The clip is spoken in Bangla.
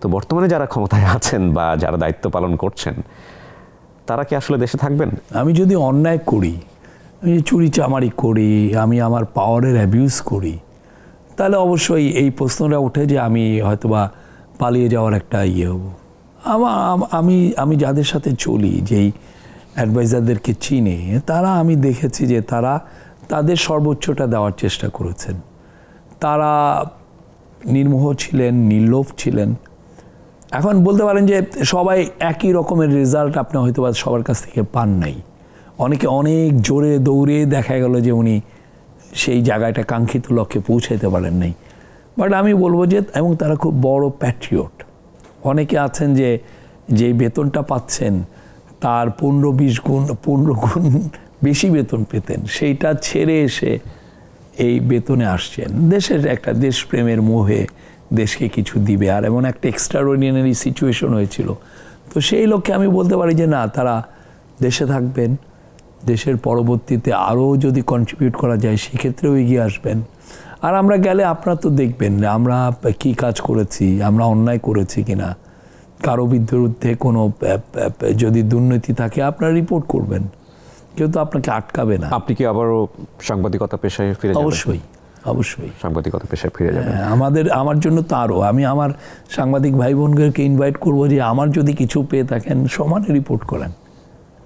তো বর্তমানে যারা ক্ষমতায় আছেন বা যারা দায়িত্ব পালন করছেন তারা কি আসলে দেশে থাকবেন? আমি যদি অন্যায় করি, আমি চুরি চামারি করি, আমি আমার পাওয়ারের অ্যাবিউজ করি, তাহলে অবশ্যই এই প্রশ্নটা ওঠে যে আমি হয়তোবা পালিয়ে যাওয়ার একটা হব। আমি যাদের সাথে চলি, যেই অ্যাডভাইজারদেরকে চিনি, তারা আমি দেখেছি যে তারা তাদের সর্বোচ্চটা দেওয়ার চেষ্টা করেছেন। তারা নির্মোহ ছিলেন, নির্লোভ ছিলেন। এখন বলতে পারেন যে সবাই একই রকমের রেজাল্ট আপনি হয়তো বা সবার কাছ থেকে পান নাই। অনেকে অনেক জোরে দৌড়ে দেখা গেল যে উনি সেই জায়গাটা কাঙ্ক্ষিত লক্ষ্যে পৌঁছাইতে পারেন নাই। বাট আমি বলবো যে, এবং তারা খুব বড় প্যাট্রিয়ট। অনেকে আছেন যে যেই বেতনটা পাচ্ছেন তার 15 গুণ বেশি বেতন পেতেন, সেইটা ছেড়ে এসে এই বেতনে আসছেন। দেশের একটা দেশপ্রেমের মোহে দেশকে কিছু দিবে, আর এমন একটা এক্সট্রাঅর্ডিনারি সিচুয়েশন হয়েছিল। তো সেই লক্ষ্যে আমি বলতে পারি যে না, তারা দেশে থাকবেন, দেশের পরবর্তীতে আরও যদি কন্ট্রিবিউট করা যায় সেক্ষেত্রেও এগিয়ে আসবেন। আর আমরা গেলে আপনারা তো দেখবেন আমরা কি কাজ করেছি, আমরা অন্যায় করেছি কিনা, কারো বিরুদ্ধে কোনো যদি দুর্নীতি থাকে আপনারা রিপোর্ট করবেন, কেউ তো আপনাকে আটকাবে না। আপনি কি আবারও সাংবাদিকতা পেশায় ফিরে যাবেন? অবশ্যই, অবশ্যই সাংবাদিকতা পেশায় ফিরে যাবেন। আমার জন্য তো আরও, আমি আমার সাংবাদিক ভাই বোনদেরকে ইনভাইট করবো যে আমার যদি কিছু পেয়ে থাকেন সমানে রিপোর্ট করেন।